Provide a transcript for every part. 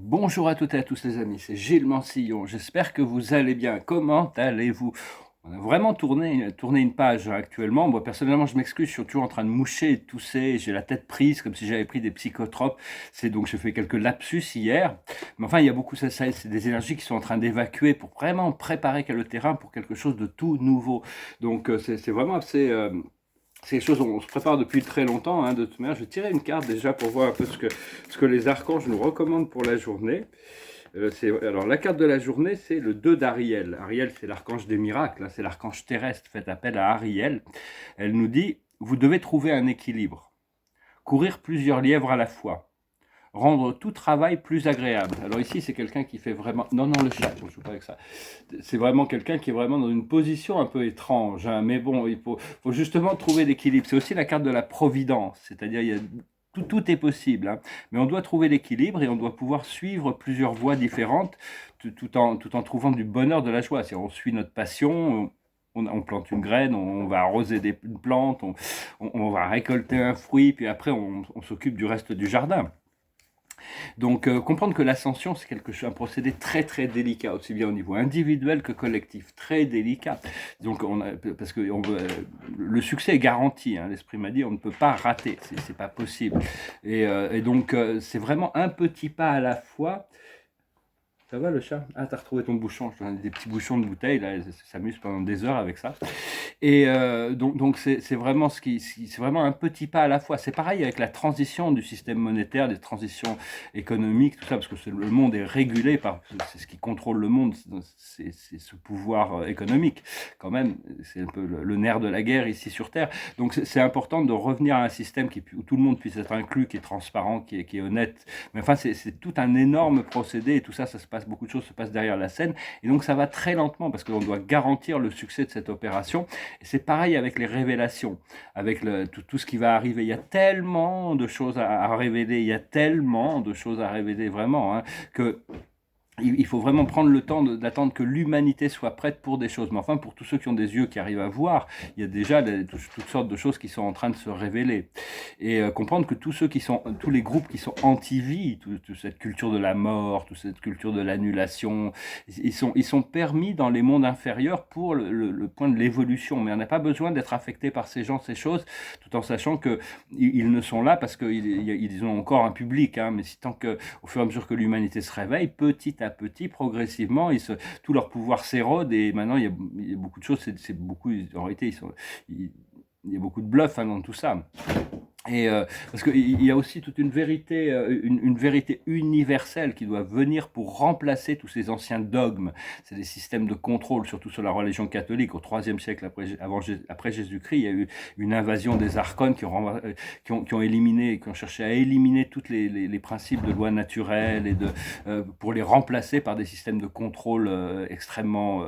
Bonjour à toutes et à tous les amis, c'est Gilles Mansillon. J'espère que vous allez bien. Comment allez-vous? On a vraiment tourné une page actuellement. Moi, personnellement, je m'excuse, je suis toujours en train de moucher et de tousser. J'ai la tête prise comme si j'avais pris des psychotropes. C'est donc, j'ai fait quelques lapsus hier. Mais enfin, il y a beaucoup, c'est des énergies qui sont en train d'évacuer pour vraiment préparer le terrain pour quelque chose de tout nouveau. Donc, c'est vraiment assez. C'est quelque chose on se prépare depuis très longtemps, hein, de toute manière. Je vais tirer une carte déjà pour voir un peu ce que les archanges nous recommandent pour la journée. Alors, la carte de la journée, c'est le 2 d'Ariel. Ariel, c'est l'archange des miracles, hein, c'est l'archange terrestre. Faites appel à Ariel. Elle nous dit, vous devez trouver un équilibre, courir plusieurs lièvres à la fois, rendre tout travail plus agréable. Alors ici, c'est quelqu'un qui fait vraiment... Non, non, le chat, je ne joue pas avec ça. C'est vraiment quelqu'un qui est vraiment dans une position un peu étrange, hein, mais bon, faut justement trouver l'équilibre. C'est aussi la carte de la providence, c'est-à-dire il y a tout est possible, hein. Mais on doit trouver l'équilibre et on doit pouvoir suivre plusieurs voies différentes tout en trouvant du bonheur, de la joie. Si on suit notre passion, on plante une graine, on va arroser une plante, on va récolter un fruit, puis après on s'occupe du reste du jardin. Donc, comprendre que l'ascension, c'est un procédé très très délicat, aussi bien au niveau individuel que collectif, très délicat. Donc, parce que le succès est garanti, hein, l'esprit m'a dit, on ne peut pas rater, c'est pas possible. Et donc, c'est vraiment un petit pas à la fois. Ça va le chat? Ah, t'as retrouvé ton bouchon. Je te donne des petits bouchons de bouteille, là, ils s'amusent pendant des heures avec ça. Et donc c'est vraiment c'est vraiment un petit pas à la fois. C'est pareil avec la transition du système monétaire, des transitions économiques, tout ça, parce que le monde est régulé c'est ce qui contrôle le monde, c'est ce pouvoir économique. Quand même, c'est un peu le nerf de la guerre ici sur Terre. Donc c'est important de revenir à un système où tout le monde puisse être inclus, qui est transparent, qui est honnête. Mais enfin, c'est tout un énorme procédé et tout ça se passe, beaucoup de choses se passent derrière la scène. Et donc ça va très lentement parce qu'on doit garantir le succès de cette opération. Et c'est pareil avec les révélations, avec tout ce qui va arriver. Il y a tellement de choses à révéler, il y a tellement de choses à révéler vraiment, hein, que il faut vraiment prendre le temps d'attendre que l'humanité soit prête pour des choses. Mais enfin, pour tous ceux qui ont des yeux qui arrivent à voir, il y a déjà toutes sortes de choses qui sont en train de se révéler. Et comprendre que tous les groupes qui sont anti-vie, toute cette culture de la mort, toute cette culture de l'annulation, ils sont permis dans les mondes inférieurs pour le point de l'évolution. Mais on n'a pas besoin d'être affecté par ces gens, ces choses, tout en sachant qu'ils ne sont là parce qu'ils ont encore un public. Hein, mais tant que, au fur et à mesure que l'humanité se réveille, petit à petit, progressivement, tout leur pouvoir s'érode et maintenant il y a beaucoup de choses, c'est beaucoup, en réalité, il y a beaucoup de bluff, hein, dans tout ça. Et parce qu'il y a aussi toute une vérité universelle qui doit venir pour remplacer tous ces anciens dogmes. C'est des systèmes de contrôle, surtout sur la religion catholique. Au IIIe siècle après Jésus-Christ, il y a eu une invasion des archons qui ont éliminé, qui ont cherché à éliminer tous les principes de loi naturelle pour les remplacer par des systèmes de contrôle extrêmement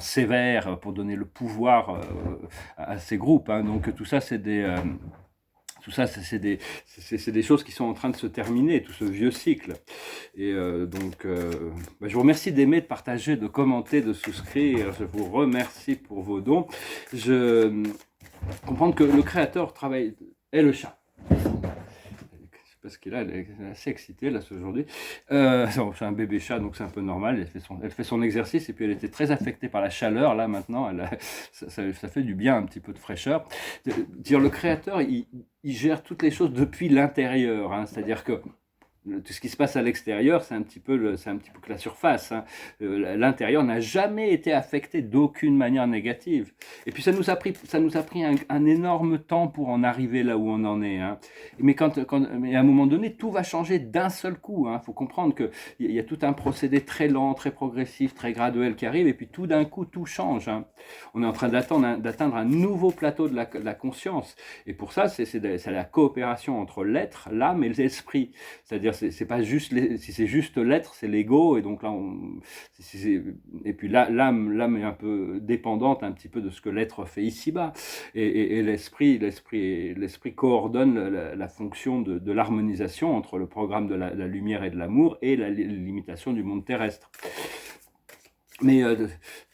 sévères pour donner le pouvoir à ces groupes, hein. Donc tout ça, c'est des choses qui sont en train de se terminer, tout ce vieux cycle. Et je vous remercie d'aimer, de partager, de commenter, de souscrire. Je vous remercie pour vos dons. Comprendre que le créateur travaille... Et le chat. Parce qu'elle est assez excitée là aujourd'hui. C'est un bébé chat, donc c'est un peu normal. Elle fait son exercice et puis elle était très affectée par la chaleur. Là maintenant, ça fait du bien, un petit peu de fraîcheur. Dire le créateur, il gère toutes les choses depuis l'intérieur, hein, c'est-à-dire que tout ce qui se passe à l'extérieur, c'est un petit peu que la surface, hein. L'intérieur n'a jamais été affecté d'aucune manière négative. Et puis ça nous a pris un énorme temps pour en arriver là où on en est, hein. Mais mais à un moment donné, tout va changer d'un seul coup, hein. Faut comprendre que il y a tout un procédé très lent, très progressif, très graduel qui arrive, et puis tout d'un coup, tout change, hein. On est en train d'atteindre un nouveau plateau de la conscience. Et pour ça, c'est la coopération entre l'être, l'âme et l'esprit. C'est-à-dire, c'est pas juste si c'est juste l'être, c'est l'ego, et donc là et puis là l'âme est un peu dépendante un petit peu de ce que l'être fait ici-bas, et l'esprit coordonne la fonction de l'harmonisation entre le programme de la lumière et de l'amour et la limitation du monde terrestre. Mais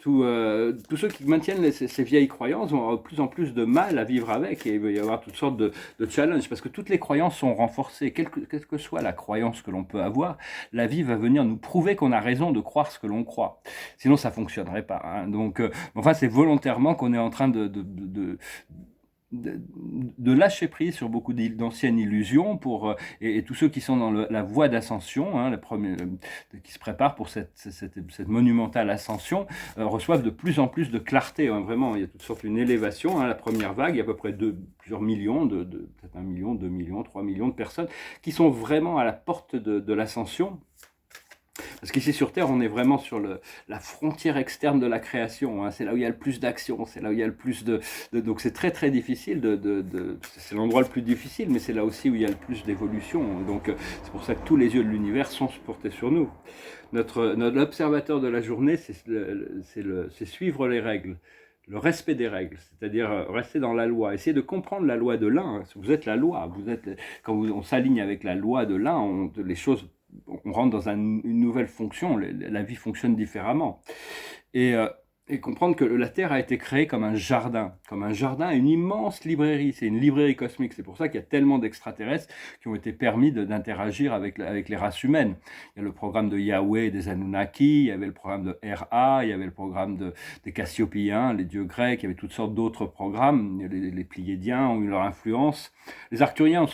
tous ceux qui maintiennent ces vieilles croyances vont avoir de plus en plus de mal à vivre avec, et il va y avoir toutes sortes de challenges, parce que toutes les croyances sont renforcées. Quelle que soit la croyance que l'on peut avoir, la vie va venir nous prouver qu'on a raison de croire ce que l'on croit. Sinon, ça fonctionnerait pas, hein. Donc, enfin, c'est volontairement qu'on est en train de lâcher prise sur beaucoup d'anciennes illusions et tous ceux qui sont dans la voie d'ascension, hein, qui se préparent pour cette monumentale ascension, reçoivent de plus en plus de clarté, hein, vraiment. Il y a toutes sortes d'une élévation, hein. La première vague, il y a à peu près plusieurs millions, peut-être 1 million, 2 millions, 3 millions de personnes qui sont vraiment à la porte de l'ascension. Parce qu'ici sur Terre, on est vraiment sur la frontière externe de la création, hein. C'est là où il y a le plus d'action, c'est là où il y a le plus donc c'est très très difficile c'est l'endroit le plus difficile, mais c'est là aussi où il y a le plus d'évolution. Donc c'est pour ça que tous les yeux de l'univers sont portés sur nous. Notre observateur de la journée, c'est suivre les règles. Le respect des règles, c'est-à-dire rester dans la loi, essayer de comprendre la loi de l'un. Vous êtes la loi, quand on s'aligne avec la loi de l'un, les choses, on rentre dans une nouvelle fonction, la vie fonctionne différemment. Et comprendre que la Terre a été créée comme un jardin, une immense librairie. C'est une librairie cosmique. C'est pour ça qu'il y a tellement d'extraterrestres qui ont été permis d'interagir avec les races humaines. Il y a le programme de Yahweh et des Anunnaki, il y avait le programme de Ra, il y avait le programme des Cassiopéens, les dieux grecs, il y avait toutes sortes d'autres programmes. Les Pléiadiens ont eu leur influence. Les Arcturiens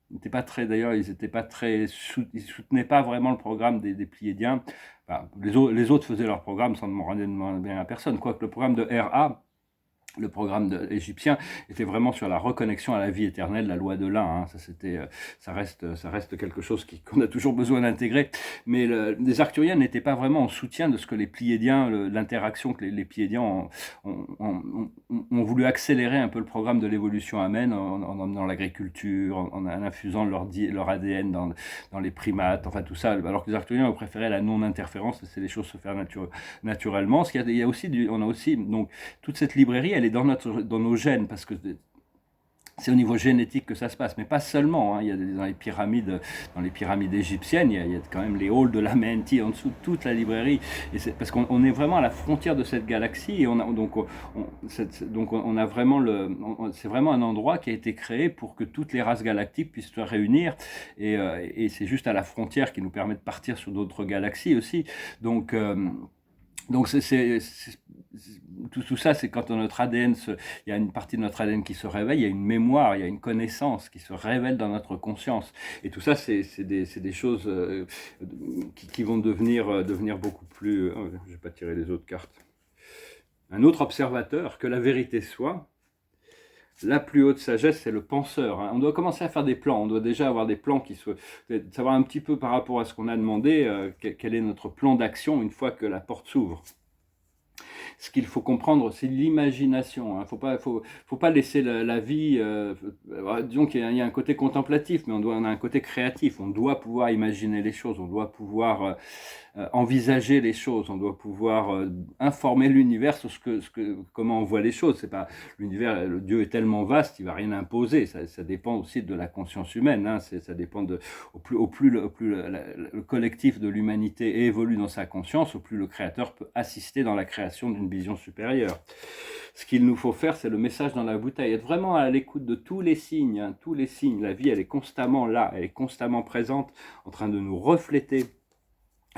n'étaient pas très, d'ailleurs, ils soutenaient pas vraiment le programme des Pléiadiens. Enfin, les autres faisaient leur programme sans demander bien à personne. Quoique le programme de Ra, le programme égyptien, était vraiment sur la reconnexion à la vie éternelle, la loi de l'un, hein. Ça reste quelque chose qu'on a toujours besoin d'intégrer. Mais les Arcturiens n'étaient pas vraiment en soutien de ce que les Pléiadiens, l'interaction que les Pléiadiens ont voulu accélérer un peu le programme de l'évolution amène en emmenant l'agriculture, en infusant leur ADN dans les primates, enfin tout ça. Alors que les Arcturiens ont préféré la non-interférence, laisser les choses se faire naturellement. On a aussi donc toute cette librairie, elle est dans nos gènes, parce que c'est au niveau génétique que ça se passe, mais pas seulement, hein. Il y a dans les pyramides égyptiennes, il y a quand même les halls de l'Amenti en dessous de toute la librairie, et c'est parce qu'on est vraiment à la frontière de cette galaxie, et on a vraiment c'est vraiment un endroit qui a été créé pour que toutes les races galactiques puissent se réunir, et c'est juste à la frontière qui nous permet de partir sur d'autres galaxies aussi. Donc tout ça, c'est quand notre ADN, il y a une partie de notre ADN qui se réveille, il y a une mémoire, il y a une connaissance qui se révèle dans notre conscience. Et tout ça, c'est des choses qui vont devenir beaucoup plus... je ne vais pas tirer les autres cartes. Un autre observateur, que la vérité soit. La plus haute sagesse, c'est le penseur, hein. On doit commencer à faire des plans, on doit déjà avoir des plans savoir un petit peu par rapport à ce qu'on a demandé, quel est notre plan d'action une fois que la porte s'ouvre. Ce qu'il faut comprendre, c'est l'imagination, hein. Faut pas laisser la vie... disons qu'il y a un côté contemplatif, mais on a un côté créatif. On doit pouvoir imaginer les choses, on doit pouvoir envisager les choses, on doit pouvoir informer l'univers sur comment on voit les choses. C'est pas l'univers, le Dieu est tellement vaste, il va rien imposer. Ça dépend aussi de la conscience humaine, hein. Ça dépend au plus le collectif de l'humanité évolue dans sa conscience, au plus le Créateur peut assister dans la création d'une vision supérieure. Ce qu'il nous faut faire, c'est le message dans la bouteille. Être vraiment à l'écoute de tous les signes, hein, tous les signes. La vie, elle est constamment là, elle est constamment présente, en train de nous refléter.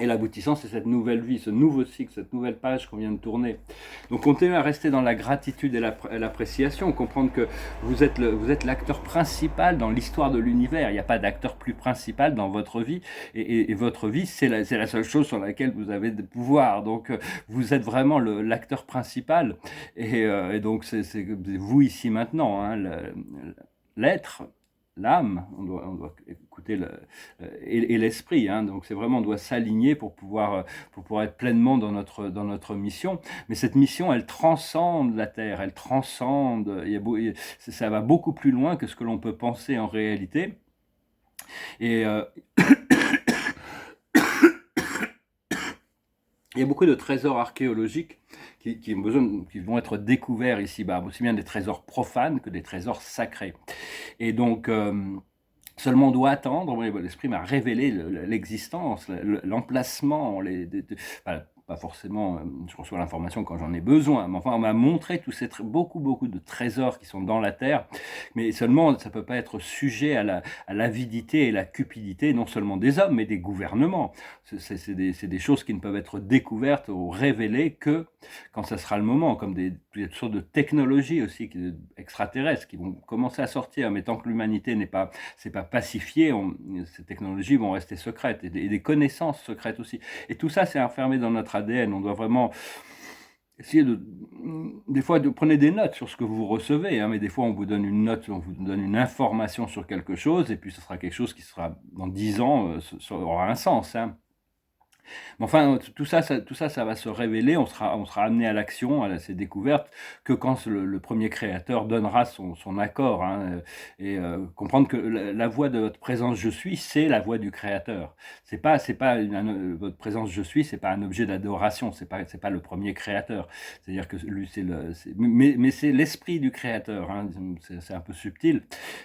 Et l'aboutissant, c'est cette nouvelle vie, ce nouveau cycle, cette nouvelle page qu'on vient de tourner. Donc continuez à rester dans la gratitude et l'appréciation, comprendre que vous êtes l'acteur principal dans l'histoire de l'univers. Il n'y a pas d'acteur plus principal dans votre vie. Et votre vie, c'est la seule chose sur laquelle vous avez de pouvoir. Donc vous êtes vraiment l'acteur principal. Et donc c'est vous ici maintenant, hein, l'être. L'âme, on doit écouter et l'esprit, hein. Donc c'est vraiment, on doit s'aligner pour pouvoir être pleinement dans notre mission. Mais cette mission, elle transcende la Terre, elle transcende, ça va beaucoup plus loin que ce que l'on peut penser en réalité. Et il y a beaucoup de trésors archéologiques qui vont être découverts ici-bas, aussi bien des trésors profanes que des trésors sacrés. Et donc, Seulement on doit attendre, oui, l'esprit m'a révélé l'existence, l'emplacement, enfin, pas forcément, je reçois l'information quand j'en ai besoin, mais enfin on m'a montré tous ces beaucoup, beaucoup de trésors qui sont dans la terre, mais seulement ça peut pas être sujet à l'avidité et la cupidité, non seulement des hommes, mais des gouvernements. C'est des choses qui ne peuvent être découvertes ou révélées que quand ça sera le moment, comme il y a toutes sortes de technologies aussi extraterrestres qui vont commencer à sortir, mais tant que l'humanité c'est pas pacifié, ces technologies vont rester secrètes, et des connaissances secrètes aussi. Et tout ça, c'est enfermé dans notre ADN. On doit vraiment essayer des fois, prenez des notes sur ce que vous recevez, hein, mais des fois, on vous donne une note, on vous donne une information sur quelque chose, et puis ce sera quelque chose qui sera, dans 10 ans, ça aura un sens, hein. Mais enfin, tout ça va se révéler, on sera amené à l'action, à ces découvertes, que quand le premier créateur donnera son accord, hein, et comprendre que la voix de votre présence je suis, c'est la voix du créateur. C'est pas votre présence je suis, c'est pas un objet d'adoration, c'est pas le premier créateur. C'est-à-dire que lui, mais c'est l'esprit du créateur, hein, c'est un peu subtil,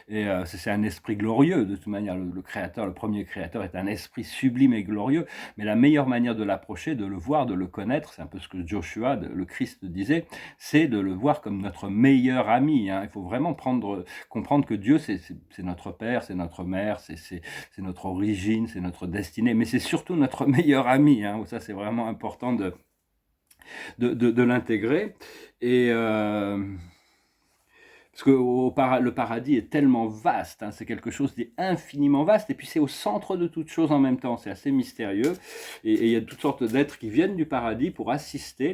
et c'est un esprit glorieux, de toute manière, le créateur, le premier créateur est un esprit sublime et glorieux, mais la meilleure manière de l'approcher, de le voir, de le connaître, c'est un peu ce que Joshua, le Christ, disait, c'est de le voir comme notre meilleur ami, hein. Il faut vraiment comprendre que Dieu, c'est notre Père, c'est notre Mère, c'est notre origine, c'est notre destinée, mais c'est surtout notre meilleur ami, hein. Ça, c'est vraiment important de l'intégrer. Et parce que le paradis est tellement vaste, hein, c'est quelque chose d'infiniment vaste, et puis c'est au centre de toute chose en même temps, c'est assez mystérieux, et il y a toutes sortes d'êtres qui viennent du paradis pour assister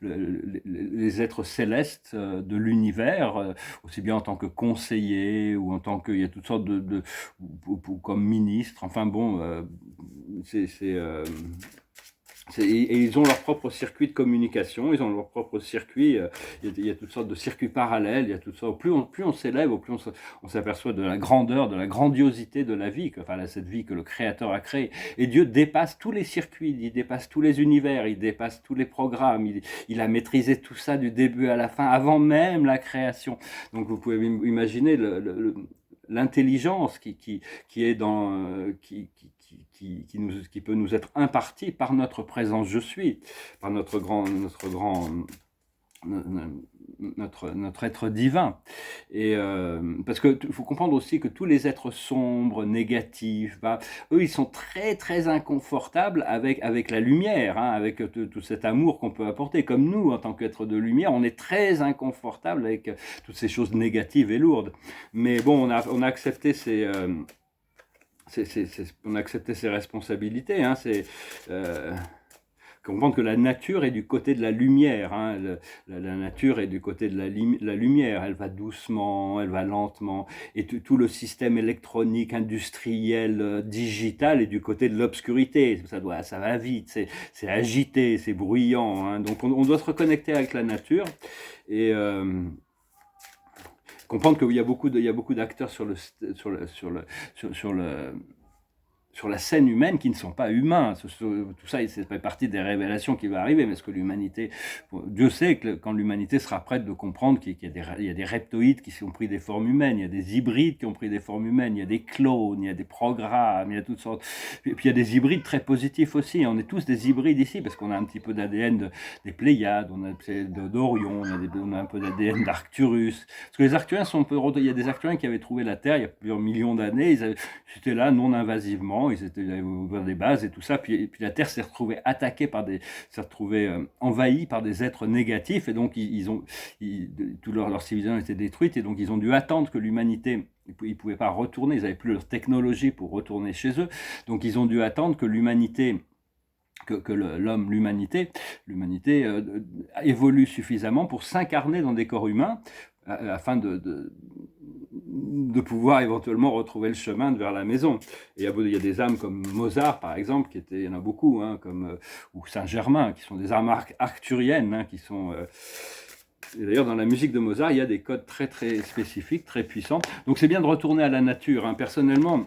les êtres célestes de l'univers, aussi bien en tant que conseillers, ou en tant que, il y a toutes sortes ou comme ministres, enfin bon, et ils ont leur propre circuit de communication, ils ont leur propre circuit, il y a toutes sortes de circuits parallèles, il y a toutes sortes, plus on s'élève, plus on s'aperçoit de la grandeur, de la grandiosité de la vie, cette vie que le Créateur a créée. Et Dieu dépasse tous les circuits, il dépasse tous les univers, il dépasse tous les programmes, il a maîtrisé tout ça du début à la fin, avant même la création. Donc vous pouvez imaginer l'intelligence qui est qui peut nous être impartie par notre présence je suis, par notre être divin. Et parce que faut comprendre aussi que tous les êtres sombres, négatifs, eux, ils sont très très inconfortables avec la lumière, hein, avec tout cet amour qu'on peut apporter. Comme nous, en tant qu'être de lumière, on est très inconfortable avec toutes ces choses négatives et lourdes. Mais bon, on a accepté on a accepté ses responsabilités, hein, comprendre que la nature est du côté de la lumière, hein, la nature est du côté de la lumière, elle va doucement, elle va lentement, et tout le système électronique, industriel, digital est du côté de l'obscurité, ça va vite, c'est agité, c'est bruyant, hein, donc on doit se reconnecter avec la nature, et comprendre qu'il y a beaucoup d'acteurs sur la scène humaine qui ne sont pas humains. Tout ça, c'est fait partie des révélations qui vont arriver, mais est-ce que l'humanité... Dieu sait que quand l'humanité sera prête de comprendre qu'il y a des reptoïdes qui ont pris des formes humaines, il y a des hybrides qui ont pris des formes humaines, il y a des clones, il y a des programmes, il y a toutes sortes... Et puis il y a des hybrides très positifs aussi. On est tous des hybrides ici, parce qu'on a un petit peu d'ADN des Pléiades, on a d'Orion, on a un peu d'ADN d'Arcturus. Parce que les Arcturiens il y a des Arcturiens qui avaient trouvé la Terre il y a plusieurs millions d'années, ils étaient là non invasivement, ils avaient ouvert des bases et tout ça, puis la Terre s'est retrouvée attaquée envahie par des êtres négatifs, et donc toute leur civilisation était détruite, et donc ils ont dû attendre que l'humanité, ils ne pouvaient pas retourner, ils n'avaient plus leur technologie pour retourner chez eux, donc ils ont dû attendre que l'humanité l'humanité évolue suffisamment pour s'incarner dans des corps humains, afin de pouvoir éventuellement retrouver le chemin vers la maison. Et il y a des âmes comme Mozart, par exemple, il y en a beaucoup, hein, ou Saint-Germain, qui sont des âmes arcturiennes, hein, qui sont... Et d'ailleurs, dans la musique de Mozart, il y a des codes très très spécifiques, très puissants. Donc c'est bien de retourner à la nature, hein. Personnellement,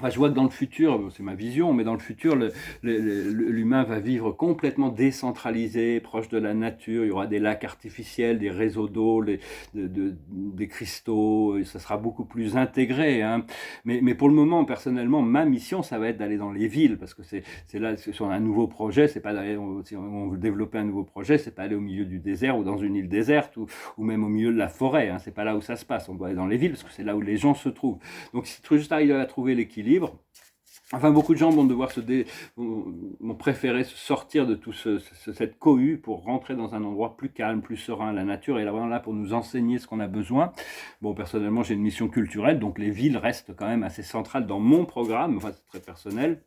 Enfin, je vois que dans le futur, c'est ma vision, mais dans le futur, l'humain va vivre complètement décentralisé, proche de la nature. Il y aura des lacs artificiels, des réseaux d'eau, des cristaux. Et ça sera beaucoup plus intégré, hein. Mais pour le moment, personnellement, ma mission, ça va être d'aller dans les villes, parce que c'est là, sur un nouveau projet, c'est pas d'aller, si on veut développer un nouveau projet, c'est pas aller au milieu du désert ou dans une île déserte ou même au milieu de la forêt, hein. C'est pas là où ça se passe. On doit aller dans les villes, parce que c'est là où les gens se trouvent. Donc, il faut juste arriver à trouver l'équilibre. Enfin, beaucoup de gens vont devoir vont préférer se sortir de tout cette cohue pour rentrer dans un endroit plus calme, plus serein. La nature est vraiment là pour nous enseigner ce qu'on a besoin. Bon, personnellement, j'ai une mission culturelle, donc les villes restent quand même assez centrales dans mon programme. Enfin, c'est très personnel.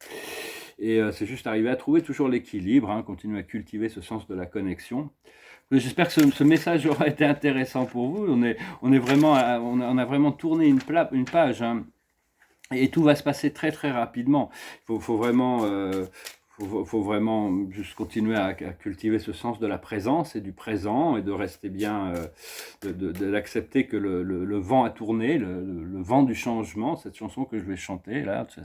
Et c'est juste arriver à trouver toujours l'équilibre, hein, continuer à cultiver ce sens de la connexion. J'espère que ce message aura été intéressant pour vous. On a vraiment tourné une page, hein. Et tout va se passer très très rapidement. Faut vraiment, faut vraiment juste continuer à cultiver ce sens de la présence et du présent et de rester bien, d'accepter que le vent a tourné, le vent du changement. Cette chanson que je vais chanter là, ça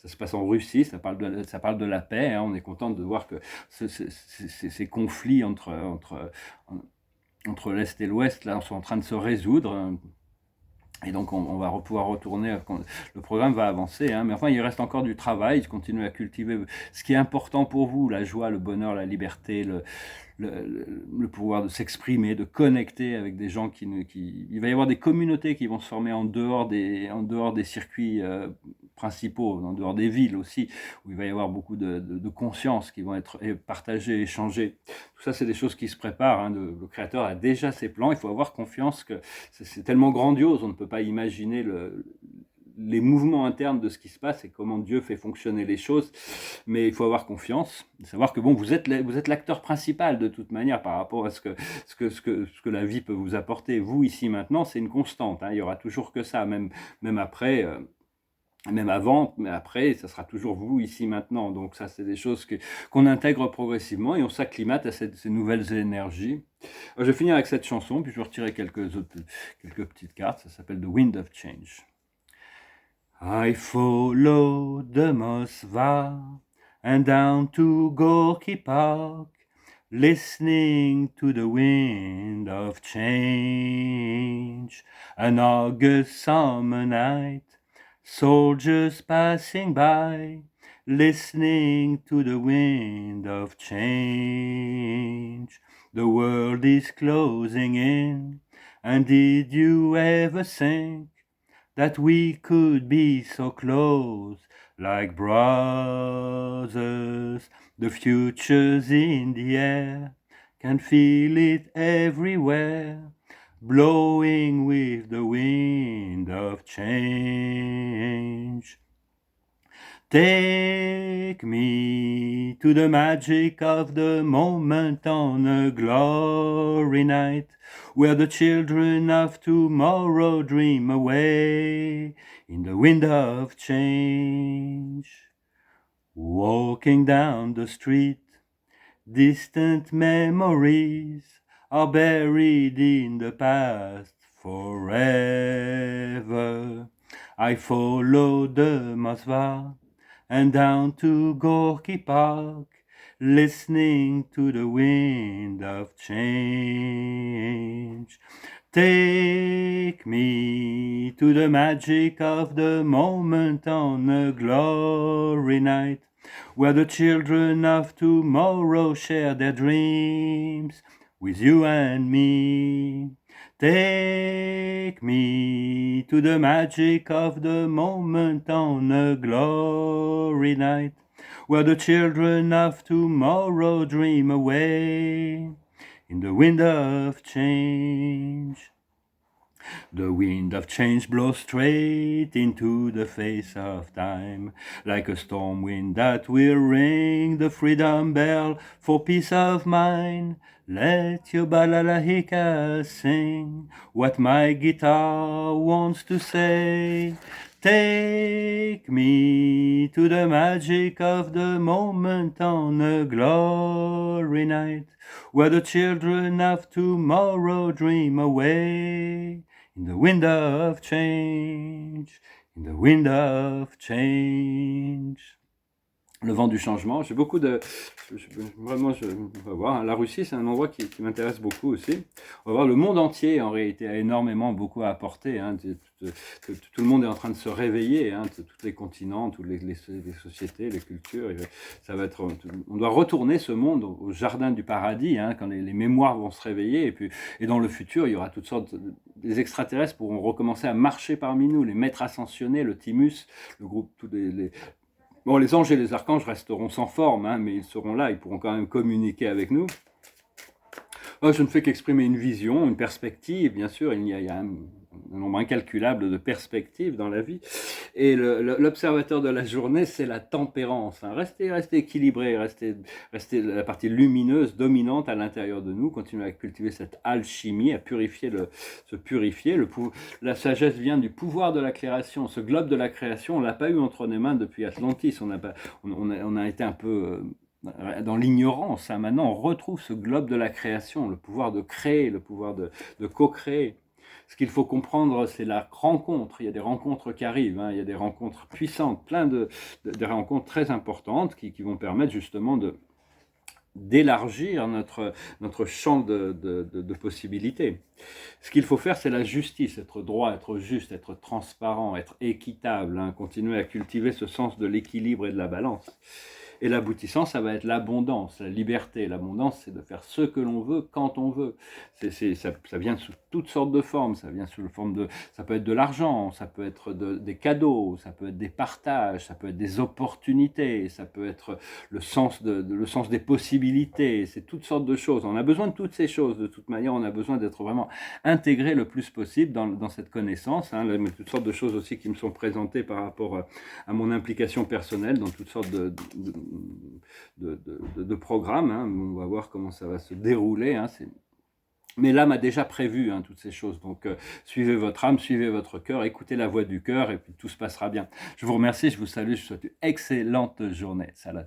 se passe en Russie, ça parle de la paix, hein. On est content de voir que ces conflits entre l'Est et l'Ouest là sont en train de se résoudre, hein. Et donc, on va pouvoir retourner, le programme va avancer, hein, mais enfin, il reste encore du travail, continuer à cultiver ce qui est important pour vous, la joie, le bonheur, la liberté, le pouvoir de s'exprimer, de connecter avec des gens il va y avoir des communautés qui vont se former en dehors des circuits principaux, en dehors des villes aussi, où il va y avoir beaucoup de consciences qui vont être partagées, échangées. Tout ça, c'est des choses qui se préparent, hein. Le créateur a déjà ses plans, il faut avoir confiance que c'est tellement grandiose, on ne peut pas imaginer les mouvements internes de ce qui se passe et comment Dieu fait fonctionner les choses, mais il faut avoir confiance, savoir que bon, vous êtes l'acteur principal de toute manière par rapport à ce que la vie peut vous apporter. Vous, ici, maintenant, c'est une constante, hein. Il y aura toujours que ça, même après, même avant, mais après, ça sera toujours vous, ici, maintenant. Donc ça, c'est des choses qu'on intègre progressivement et on s'acclimate à ces nouvelles énergies. Alors, je vais finir avec cette chanson, puis je vais retirer quelques petites cartes. Ça s'appelle The Wind of Change. I followed the Moskva and down to Gorky Park, listening to the wind of change. An August summer night, soldiers passing by, listening to the wind of change. The world is closing in, and did you ever think that we could be so close, like brothers? The future's in the air, can feel it everywhere, blowing with the wind of change. Take me to the magic of the moment on a glory night, where the children of tomorrow dream away in the wind of change. Walking down the street, distant memories are buried in the past forever. I followed the Moskva and down to Gorky Park, listening to the wind of change. Take me to the magic of the moment on a glory night, where the children of tomorrow share their dreams with you and me. Take me to the magic of the moment on a glory night, where the children of tomorrow dream away in the wind of change. The wind of change blows straight into the face of time, like a storm wind that will ring the freedom bell for peace of mind. Let your balalahika sing what my guitar wants to say. Take me to the magic of the moment on a glory night, where the children of tomorrow dream away in the wind of change, In the wind of change. Le vent du changement. J'ai beaucoup de... vraiment, on va voir, hein, la Russie, c'est un endroit qui m'intéresse beaucoup aussi. On va voir, le monde entier, en réalité, a énormément beaucoup à apporter. Hein. Tout le monde est en train de se réveiller, hein, tous les continents, toutes les sociétés, les cultures. Ça va être, on doit retourner ce monde au jardin du paradis, hein, quand les mémoires vont se réveiller. Et dans le futur, il y aura toutes sortes... des extraterrestres pourront recommencer à marcher parmi nous, les maîtres ascensionnés, le Timus, le groupe, tous bon, les anges et les archanges resteront sans forme, hein, mais ils seront là, ils pourront quand même communiquer avec nous. Je ne fais qu'exprimer une vision, une perspective, bien sûr, il y a un nombre incalculable de perspectives dans la vie. Et l'observateur de la journée, c'est la tempérance. Hein. Restez équilibré, restez la partie lumineuse, dominante à l'intérieur de nous, continuez à cultiver cette alchimie, à se purifier. La sagesse vient du pouvoir de la création. Ce globe de la création, on ne l'a pas eu entre les mains depuis Atlantis. On a été un peu... dans l'ignorance, hein. Maintenant on retrouve ce globe de la création, le pouvoir de créer, le pouvoir de co-créer. Ce qu'il faut comprendre, c'est la rencontre. Il y a des rencontres qui arrivent, hein. Il y a des rencontres puissantes, plein de rencontres très importantes qui vont permettre justement d'élargir notre champ de possibilités. Ce qu'il faut faire, c'est la justice, être droit, être juste, être transparent, être équitable, hein, continuer à cultiver ce sens de l'équilibre et de la balance. Et l'aboutissant, ça va être l'abondance, la liberté. L'abondance, c'est de faire ce que l'on veut, quand on veut. Ça vient sous toutes sortes de formes. Ça vient sous la forme de... Ça peut être de l'argent, ça peut être des cadeaux, ça peut être des partages, ça peut être des opportunités, ça peut être le sens des possibilités. C'est toutes sortes de choses. On a besoin de toutes ces choses. De toute manière, on a besoin d'être vraiment intégré le plus possible dans cette connaissance. Hein. Il y a toutes sortes de choses aussi qui me sont présentées par rapport à mon implication personnelle dans toutes sortes de programmes. Hein. On va voir comment ça va se dérouler. Hein. Mais l'âme a déjà prévu, hein, toutes ces choses. Donc, suivez votre âme, suivez votre cœur, écoutez la voix du cœur et puis tout se passera bien. Je vous remercie, je vous salue, je vous souhaite une excellente journée. Salam.